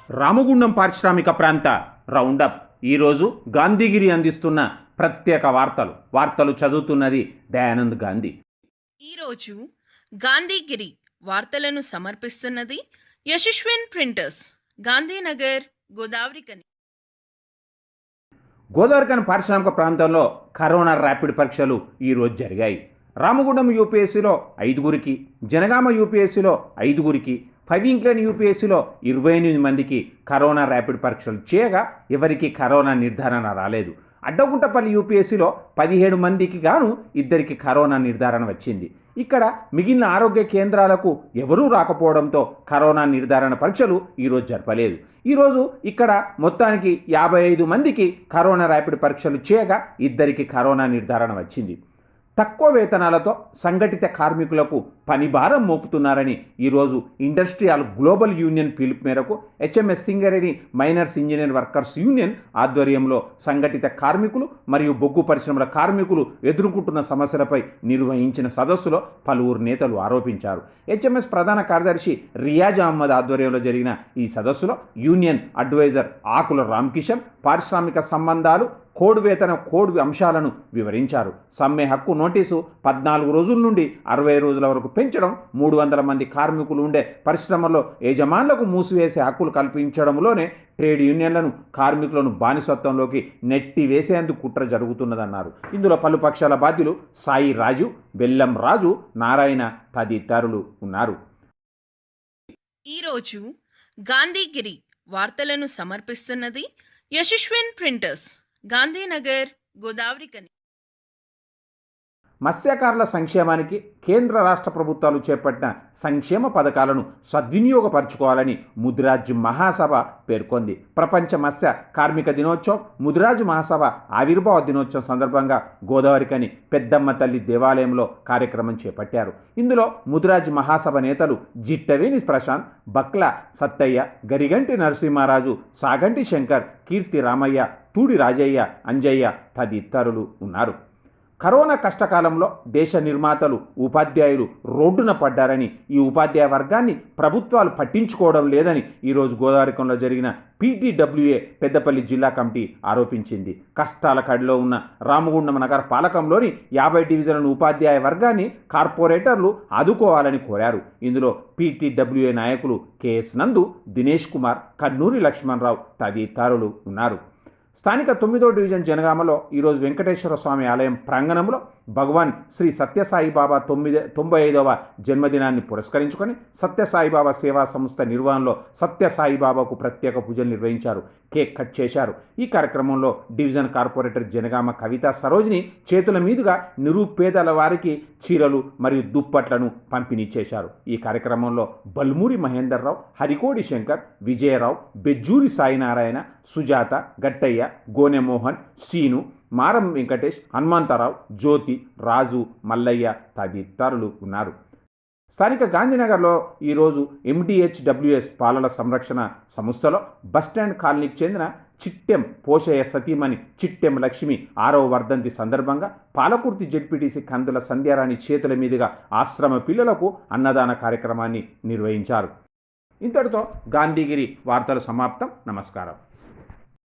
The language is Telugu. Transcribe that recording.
రామగుండం పారిశ్రామిక ప్రాంత రౌండప్ ఈరోజు గాంధీగిరి అందిస్తున్న ప్రత్యేక వార్తలు చదువుతున్నది దయానంద్ గాంధీ. ఈరోజు గాంధీగిరి వార్తలను సమర్పిస్తున్నది యశస్విన్ ప్రింటర్స్, గాంధీనగర్, గోదావరికని. గోదావరికని పారిశ్రామిక ప్రాంతంలో కరోనా ర్యాపిడ్ పరీక్షలు ఈరోజు జరిగాయి. రామగుండం యూపీఎస్సీలో 5గురికి, జనగామ యూపీఎస్సీలో 5గురికి, పవింక్లన్ యూపీఎస్సీలో 28 మందికి కరోనా ర్యాపిడ్ పరీక్షలు చేయగా ఎవరికి కరోనా నిర్ధారణ రాలేదు. అడ్డగుంటపల్లి యూపీఎస్సీలో 17 మందికి గాను 2కి కరోనా నిర్ధారణ వచ్చింది. ఇక్కడ మిగిలిన ఆరోగ్య కేంద్రాలకు ఎవరూ రాకపోవడంతో కరోనా నిర్ధారణ పరీక్షలు ఈరోజు జరపలేదు. ఈరోజు ఇక్కడ మొత్తానికి 55 మందికి కరోనా ర్యాపిడ్ పరీక్షలు చేయగా 2కి కరోనా నిర్ధారణ వచ్చింది. తక్కువ వేతనాలతో సంఘటిత కార్మికులకు పని భారం మోపుతున్నారని ఈరోజు ఇండస్ట్రియల్ గ్లోబల్ యూనియన్ పిలుపు మేరకు HMS Singareni miners engineer workers union ఆధ్వర్యంలో సంఘటిత కార్మికులు మరియు బొగ్గు పరిశ్రమల కార్మికులు ఎదుర్కొంటున్న సమస్యలపై నిర్వహించిన సదస్సులో పలువురు నేతలు ఆరోపించారు. హెచ్ఎంఎస్ ప్రధాన కార్యదర్శి రియాజ్ అహ్మద్ ఆధ్వర్యంలో జరిగిన ఈ సదస్సులో యూనియన్ అడ్వైజర్ ఆకుల రామకిషన్ పారిశ్రామిక సంబంధాలు కోడ్ వేతన కోడ్ అంశాలను వివరించారు. సమ్మె హక్కు నోటీసు 14 రోజుల నుండి 60 రోజుల వరకు పెంచడం, 300 మంది కార్మికులు ఉండే పరిశ్రమల్లో యజమానులకు మూసివేసే హక్కులు కల్పించడంలోనే ట్రేడ్ యూనియన్లను కార్మికులను బానిసత్వంలోకి నెట్టి వేసేందుకు కుట్ర జరుగుతున్నదన్నారు. ఇందులో పలు పక్షాల బాధ్యులు సాయి రాజు, బెల్లం రాజు, నారాయణ తదితరులు ఉన్నారు. ఈరోజు గాంధీగిరి వార్తలను సమర్పిస్తున్నది యశస్విన్ ప్రింటర్స్, గాంధీనగర్, గోదావరికని. మత్స్యకారుల సంక్షేమానికి కేంద్ర రాష్ట్ర ప్రభుత్వాలు చేపట్టిన సంక్షేమ పథకాలను సద్వినియోగపరచుకోవాలని ముదిరాజ్ మహాసభ పేర్కొంది. ప్రపంచ మత్స్య కార్మిక దినోత్సవం, ముదిరాజ్ మహాసభ ఆవిర్భావ దినోత్సవం సందర్భంగా గోదావరికని పెద్దమ్మ తల్లి దేవాలయంలో కార్యక్రమం చేపట్టారు. ఇందులో ముదిరాజ్ మహాసభ నేతలు జిట్టవేణి ప్రశాంత్, బక్ల సత్తయ్య, గరిగంటి నరసింహారాజు, సాగంటి శంకర్, కీర్తి రామయ్య, తూడి రాజయ్య, అంజయ్య తదితరులు ఉన్నారు. కరోనా కష్టకాలంలో దేశ నిర్మాతలు, ఉపాధ్యాయులు రోడ్డున పడ్డారని, ఈ ఉపాధ్యాయ వర్గాన్ని ప్రభుత్వాలు పట్టించుకోవడం లేదని ఈరోజు గోదావరికంలో జరిగిన పీటీడబ్ల్యూఏ పెద్దపల్లి జిల్లా కమిటీ ఆరోపించింది. కష్టాల కడిలో ఉన్న రామగుండం నగర పాలకంలోని 50 డివిజన్ల ఉపాధ్యాయ వర్గాన్ని కార్పొరేటర్లు ఆదుకోవాలని కోరారు. ఇందులో పీటీడబ్ల్యూఏ నాయకులు కేఎస్ నందు, దినేష్ కుమార్, కన్నూరి లక్ష్మణరావు తదితరులు ఉన్నారు. స్థానిక 9వ డివిజన్ జనగామలో ఈరోజు వెంకటేశ్వర స్వామి ఆలయం ప్రాంగణంలో భగవాన్ శ్రీ సత్యసాయిబాబా 95వ జన్మదినాన్ని పురస్కరించుకొని సత్యసాయిబాబా సేవా సంస్థ నిర్వహణలో సత్యసాయిబాబాకు ప్రత్యేక పూజలు నిర్వహించారు. కేక్ కట్ చేశారు. ఈ కార్యక్రమంలో డివిజన్ కార్పొరేటర్ జనగామ కవిత సరోజిని చేతుల మీదుగా నిరుపేదల వారికి చీరలు మరియు దుప్పట్లను పంపిణీ చేశారు. ఈ కార్యక్రమంలో బల్మూరి మహేందర్రావు, హరికోడి శంకర్, విజయరావు, బెజ్జూరి సాయినారాయణ, సుజాత, గట్టయ్య, గోనెమోహన్, సీను, మారం వెంకటేష్, హనుమంతరావు, జ్యోతి, రాజు, మల్లయ్య తదితరులు ఉన్నారు. స్థానిక గాంధీనగర్లో ఈరోజు ఎండిహెచ్డబ్ల్యూఎస్ బాలల సంరక్షణ సంస్థలో బస్టాండ్ కాలనీకి చెందిన చిట్టెం పోషయ్య సతీమణి చిట్టెం లక్ష్మి 6వ వర్ధంతి సందర్భంగా పాలకుర్తి జెడ్పీటీసీ కందుల సంధ్యారాణి చేతుల మీదుగా ఆశ్రమ పిల్లలకు అన్నదాన కార్యక్రమాన్ని నిర్వహించారు. ఇంతటితో గాంధీగిరి వార్తలు సమాప్తం. నమస్కారం.